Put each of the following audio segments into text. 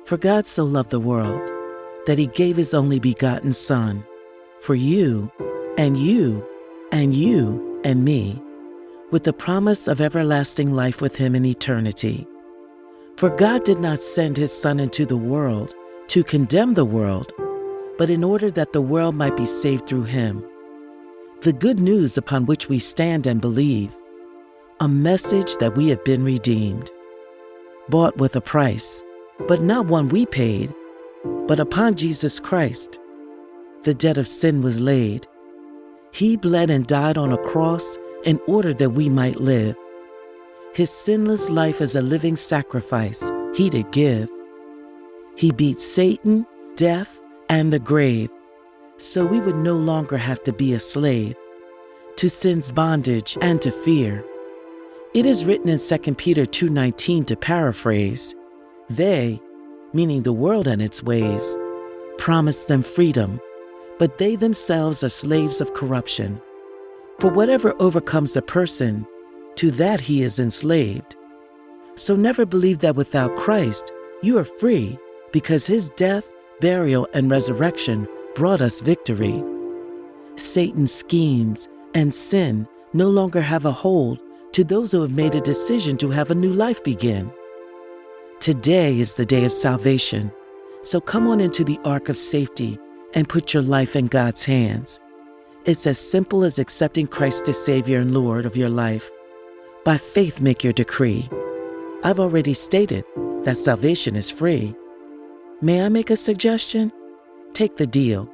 For God so loved the world that he gave his only begotten Son, for you, and you, and you, and me, with the promise of everlasting life with him in eternity. For God did not send his Son into the world to condemn the world, but in order that the world might be saved through him. The good news upon which we stand and believe, a message that we have been redeemed, bought with a price, but not one we paid, but upon Jesus Christ. The debt of sin was laid. He bled and died on a cross in order that we might live. His sinless life as a living sacrifice he did give. He beat Satan, death, and the grave, so we would no longer have to be a slave to sin's bondage and to fear. It is written in 2 Peter 2:19 to paraphrase, they, meaning the world and its ways, promise them freedom, but they themselves are slaves of corruption. For whatever overcomes a person, to that he is enslaved. So never believe that without Christ you are free, because his death, burial, and resurrection brought us victory. Satan's schemes and sin no longer have a hold to those who have made a decision to have a new life begin. Today is the day of salvation, so come on into the ark of safety and put your life in God's hands. It's as simple as accepting Christ as Savior and Lord of your life. By faith, make your decree. I've already stated that salvation is free. May I make a suggestion? Take the deal,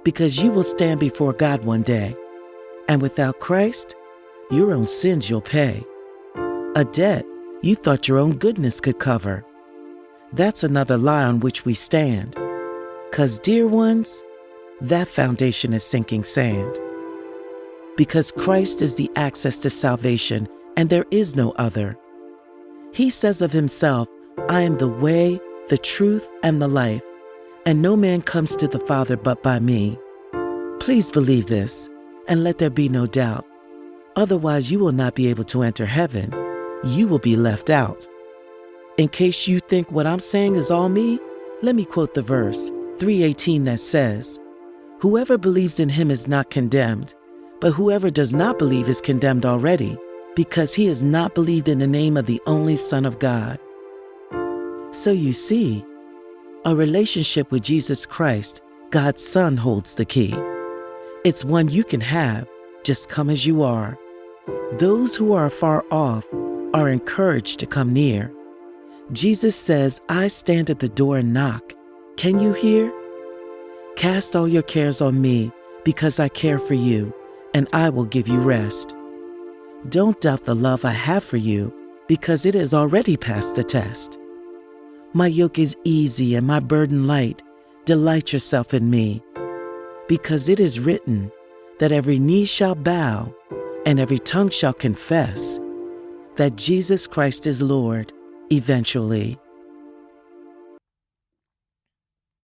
because you will stand before God one day, and without Christ, your own sins you'll pay. A debt you thought your own goodness could cover. That's another lie on which we stand. 'Cause, dear ones, that foundation is sinking sand. Because Christ is the access to salvation, and there is no other. He says of himself, I am the way, the truth, and the life, and no man comes to the Father but by me. Please believe this, and let there be no doubt. Otherwise, you will not be able to enter heaven. You will be left out. In case you think what I'm saying is all me, let me quote the verse, 3:18, that says, whoever believes in him is not condemned, but whoever does not believe is condemned already, because he has not believed in the name of the only Son of God. So you see, a relationship with Jesus Christ, God's Son, holds the key. It's one you can have, just come as you are. Those who are far off are encouraged to come near. Jesus says, I stand at the door and knock. Can you hear? Cast all your cares on me, because I care for you, and I will give you rest. Don't doubt the love I have for you, because it has already passed the test. My yoke is easy and my burden light. Delight yourself in me, because it is written that every knee shall bow and every tongue shall confess that Jesus Christ is Lord eventually.